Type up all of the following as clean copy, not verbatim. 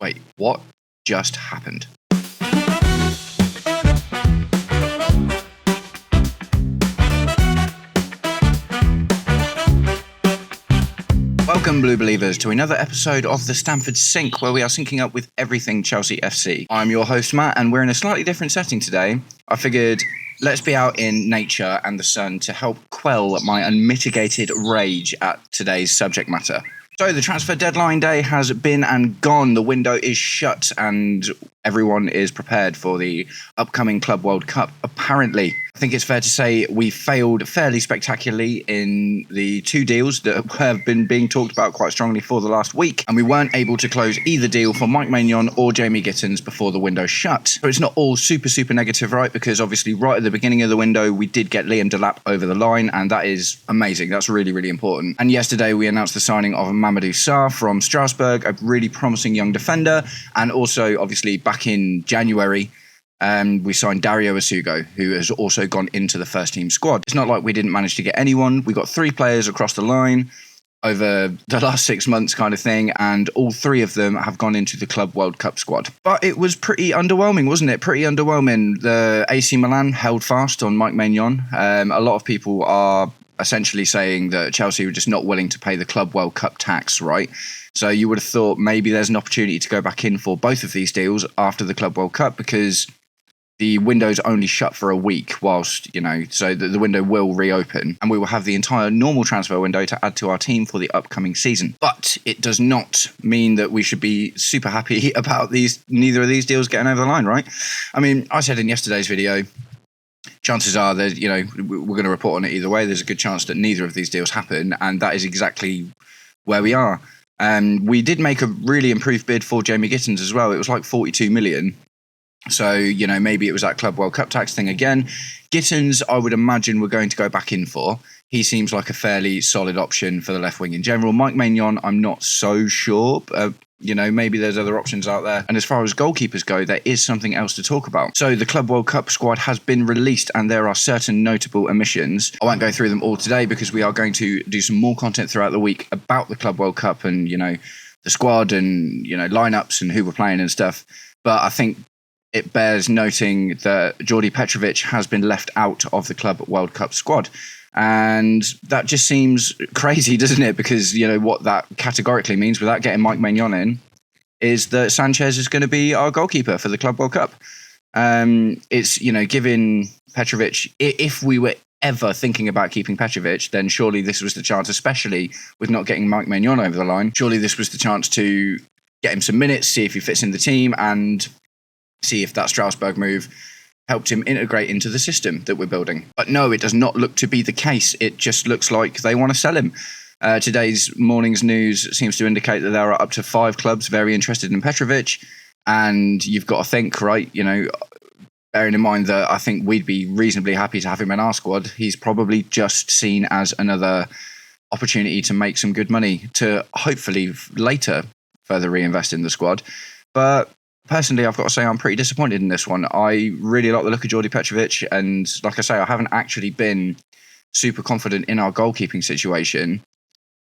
Wait, what just happened? Welcome, Blue Believers, to another episode of the Stamford Sync, where we are syncing up with everything Chelsea FC. I'm your host, Matt, and we're in a slightly different setting today. I figured, let's be out in nature and the sun to help quell my unmitigated rage at today's subject matter. So the transfer deadline day has been and gone. The window is shut and everyone is prepared for the upcoming Club World Cup, apparently. I think it's fair to say we failed fairly spectacularly in the two deals that have been being talked about quite strongly for the last week, and we weren't able to close either deal for Mike Maignan or Jamie Gittins before the window shut. So it's not all super negative, right? Because obviously right at the beginning of the window, we did get Liam Delap over the line, and that is amazing. That's really important. And yesterday we announced the signing of Mamadou Sarr from Strasbourg, a really promising young defender, and also obviously back in January, we signed Dario Asugo, who has also gone into the first team squad. It's not like we didn't manage to get anyone. We got 3 players across the line over the last 6 months kind of thing, and all 3 of them have gone into the Club World Cup squad. But it was pretty underwhelming, wasn't it? Pretty underwhelming. The AC Milan held fast on Mike Maignan. A lot of people are essentially saying that Chelsea were just not willing to pay the Club World Cup tax, right? So you would have thought maybe there's an opportunity to go back in for both of these deals after the Club World Cup, because the window's only shut for a week whilst, so the window will reopen and we will have the entire normal transfer window to add to our team for the upcoming season. But it does not mean that we should be super happy about neither of these deals getting over the line, right? I mean, I said in yesterday's video, chances are that, we're going to report on it either way. There's a good chance that neither of these deals happen, and that is exactly where we are. We did make a really improved bid for Jamie Gittins as well. It was like 42 million. So, maybe it was that Club World Cup tax thing again. Gittins, I would imagine we're going to go back in for. He seems like a fairly solid option for the left wing in general. Mike Maignan, I'm not so sure. Maybe there's other options out there. And as far as goalkeepers go, there is something else to talk about. So the Club World Cup squad has been released and there are certain notable omissions. I won't go through them all today because we are going to do some more content throughout the week about the Club World Cup and, the squad and, lineups and who we're playing and stuff. But I think it bears noting that Jordi Petrovic has been left out of the Club World Cup squad. And that just seems crazy, doesn't it? Because, what that categorically means, without getting Mike Maignan in, is that Sanchez is going to be our goalkeeper for the Club World Cup. It's, giving Petrovic, if we were ever thinking about keeping Petrovic, then surely this was the chance, especially with not getting Mike Maignan over the line. Surely this was the chance to get him some minutes, see if he fits in the team, and see if that Strasbourg move helped him integrate into the system that we're building. But no, it does not look to be the case. It just looks like they want to sell him. Today's morning's news seems to indicate that there are up to 5 clubs very interested in Petrovic. And you've got to think, right, bearing in mind that I think we'd be reasonably happy to have him in our squad, he's probably just seen as another opportunity to make some good money to hopefully later further reinvest in the squad. But personally, I've got to say I'm pretty disappointed in this one. I really like the look of Jordi Petrovic, and like I say, I haven't actually been super confident in our goalkeeping situation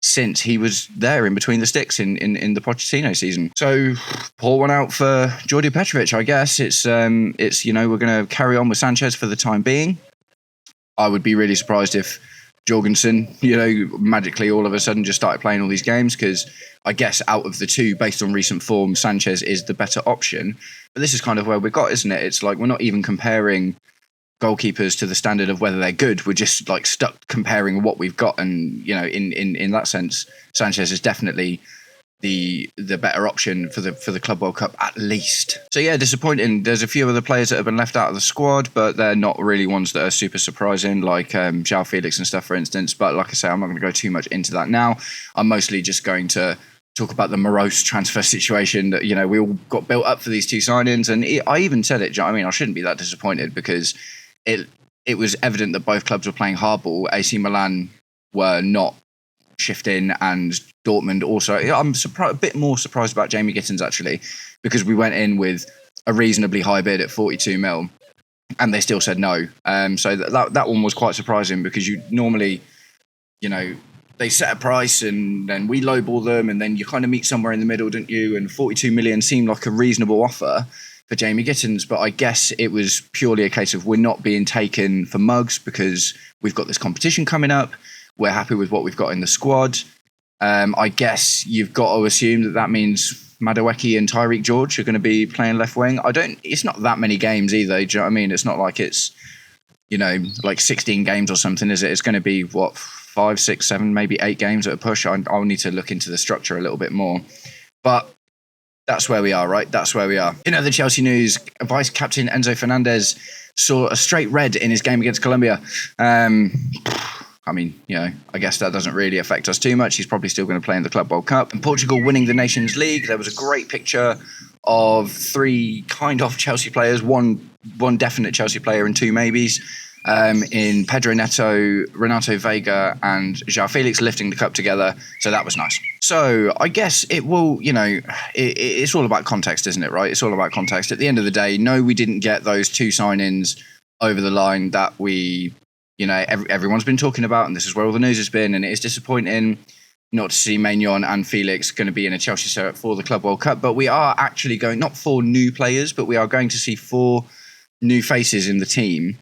since he was there in between the sticks in the Pochettino season. So, pour one out for Jordi Petrovic, I guess. It's we're going to carry on with Sanchez for the time being. I would be really surprised if Jorgensen, magically all of a sudden just started playing all these games, because I guess out of the two, based on recent form, Sanchez is the better option. But this is kind of where we got, isn't it? It's like we're not even comparing goalkeepers to the standard of whether they're good. We're just like stuck comparing what we've got, and in that sense, Sanchez is definitely the better option for the Club World Cup, at least. So yeah, disappointing. There's a few other players that have been left out of the squad, but they're not really ones that are super surprising, like João Felix and stuff, for instance. But like I say, I'm not going to go too much into that now. I'm mostly just going to talk about the morose transfer situation that, we all got built up for these 2 signings. And I even said it, I shouldn't be that disappointed, because it was evident that both clubs were playing hardball. AC Milan were not shifting, and Dortmund also. I'm a bit more surprised about Jamie Gittins, actually, because we went in with a reasonably high bid at 42 mil, and they still said no. So that one was quite surprising, because you normally, they set a price and then we lowball them, and then you kind of meet somewhere in the middle, don't you? And 42 million seemed like a reasonable offer for Jamie Gittins, but I guess it was purely a case of we're not being taken for mugs because we've got this competition coming up. We're happy with what we've got in the squad. I guess you've got to assume that means Madueke and Tyreek George are going to be playing left wing. It's not that many games either. Do you know what I mean? It's not like it's, like 16 games or something, is it? It's going to be, 5, 6, 7, maybe 8 games at a push. I'll need to look into the structure a little bit more. But that's where we are, right? That's where we are. In other Chelsea news, Vice Captain Enzo Fernandez saw a straight red in his game against Colombia. I mean, I guess that doesn't really affect us too much. He's probably still going to play in the Club World Cup. And Portugal winning the Nations League. There was a great picture of 3 kind of Chelsea players, one definite Chelsea player and 2 maybes, in Pedro Neto, Renato Vega and João Felix lifting the cup together. So that was nice. So I guess it will, it's all about context, isn't it, right? It's all about context. At the end of the day, no, we didn't get those 2 sign-ins over the line that we... everyone's been talking about, and this is where all the news has been, and it is disappointing not to see Maignan and Felix going to be in a Chelsea shirt for the Club World Cup. But we are actually going, not 4 new players, but we are going to see 4 new faces in the team,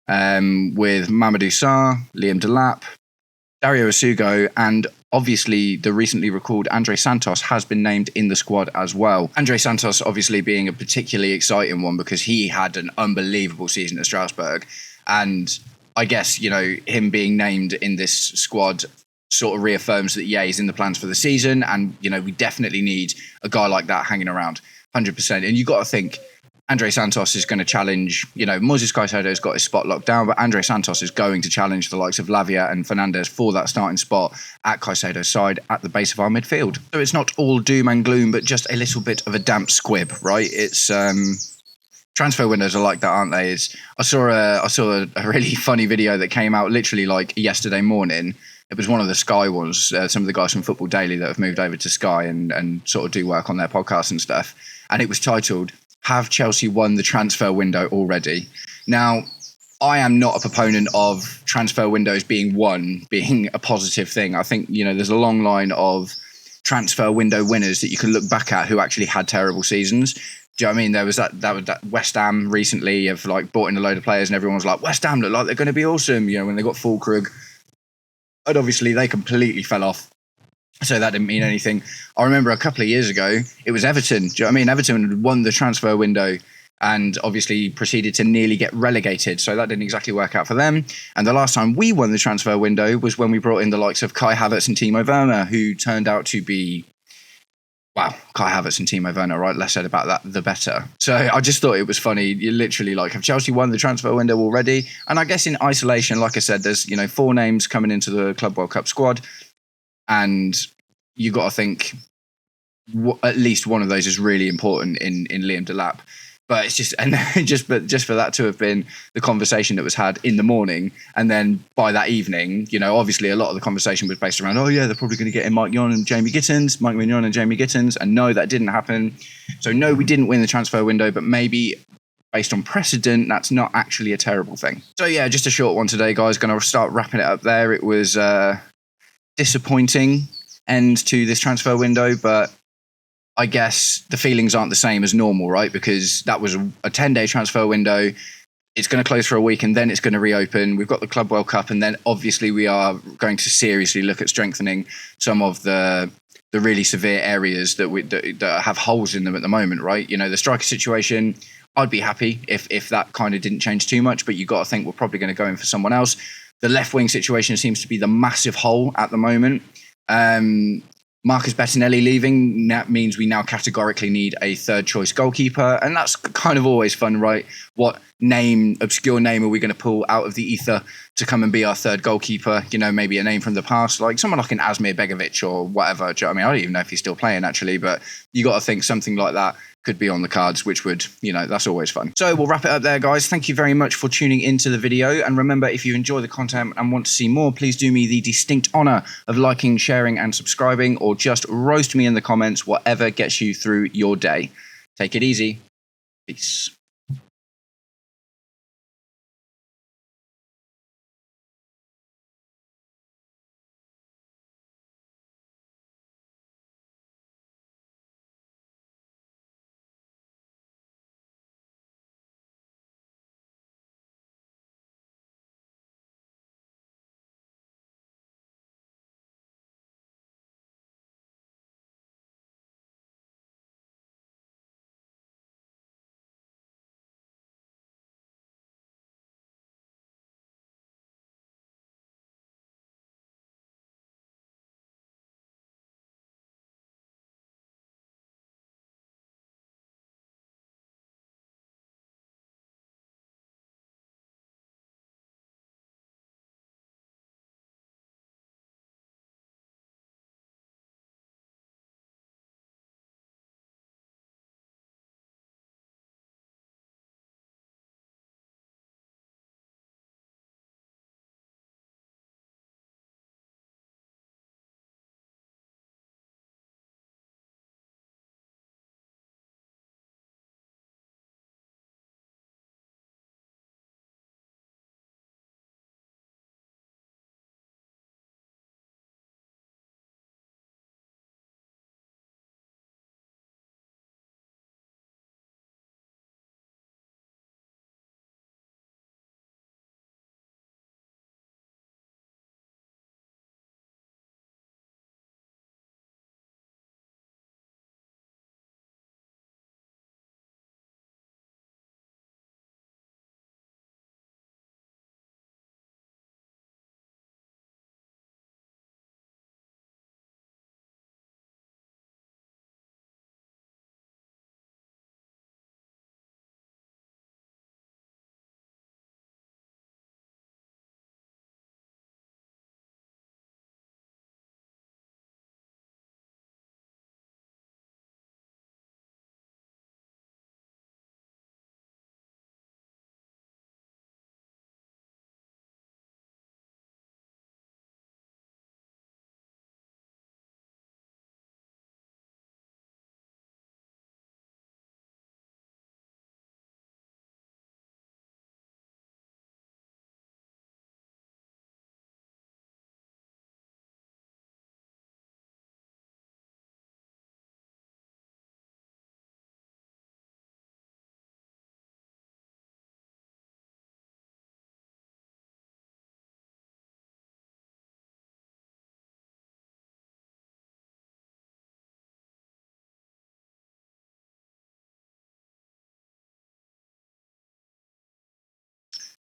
with Mamadou Sarr, Liam Delap, Dario Asugo, and obviously the recently recalled Andre Santos has been named in the squad as well. Andre Santos obviously being a particularly exciting one because he had an unbelievable season at Strasbourg, and I guess, him being named in this squad sort of reaffirms that, he's in the plans for the season. And, we definitely need a guy like that hanging around 100%. And you got to think Andre Santos is going to challenge, Moises Caicedo's got his spot locked down, but Andre Santos is going to challenge the likes of Lavia and Fernandes for that starting spot at Caicedo's side at the base of our midfield. So it's not all doom and gloom, but just a little bit of a damp squib, right? It's, transfer windows are like that, aren't they? I saw a really funny video that came out literally like yesterday morning. It was one of the Sky ones, some of the guys from Football Daily that have moved over to Sky and sort of do work on their podcasts and stuff. And it was titled, "Have Chelsea won the transfer window already?" Now, I am not a proponent of transfer windows being a positive thing. I think, there's a long line of transfer window winners that you can look back at who actually had terrible seasons. Do you know what I mean? There was that West Ham recently of like bought in a load of players and everyone was like, West Ham look like they're going to be awesome, when they got Fulkrug. And obviously they completely fell off. So that didn't mean anything. I remember a couple of years ago, it was Everton. Do you know what I mean? Everton had won the transfer window and obviously proceeded to nearly get relegated. So that didn't exactly work out for them. And the last time we won the transfer window was when we brought in the likes of Kai Havertz and Timo Werner, who turned out to be... Wow, Kai Havertz and Timo Werner, right? Less said about that, the better. So I just thought it was funny. You literally have Chelsea won the transfer window already? And I guess in isolation, like I said, there's 4 names coming into the Club World Cup squad, and you got to think at least one of those is really important in Liam Delap. But it's just for that to have been the conversation that was had in the morning, and then by that evening, obviously a lot of the conversation was based around, they're probably going to get in Mike Mignon and Jamie Gittins, and no, that didn't happen. So no, we didn't win the transfer window, but maybe based on precedent, that's not actually a terrible thing. So yeah, just a short one today, guys. Going to start wrapping it up there. It was disappointing end to this transfer window, but I guess the feelings aren't the same as normal, right? Because that was a 10-day transfer window. It's going to close for a week and then it's going to reopen. We've got the Club World Cup, and then obviously we are going to seriously look at strengthening some of the really severe areas that have holes in them at the moment, right? The striker situation, I'd be happy if that kind of didn't change too much, but you got to think we're probably going to go in for someone else. The left wing situation seems to be the massive hole at the moment. Marcus Bettinelli leaving, that means we now categorically need a third choice goalkeeper, and that's kind of always fun, right? What obscure name are we going to pull out of the ether to come and be our third goalkeeper? Maybe a name from the past, like someone like an Asmir Begovic or whatever. Do you know what I mean? I don't even know if he's still playing actually, but you got to think something like that could be on the cards, which would, that's always fun. So we'll wrap it up there, guys. Thank you very much for tuning into the video. And remember, if you enjoy the content and want to see more, please do me the distinct honor of liking, sharing, and subscribing, or just roast me in the comments, whatever gets you through your day. Take it easy. Peace.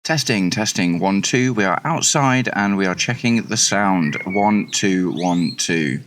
Testing, testing, 1, 2. We are outside and we are checking the sound. 1, 2, 1, 2.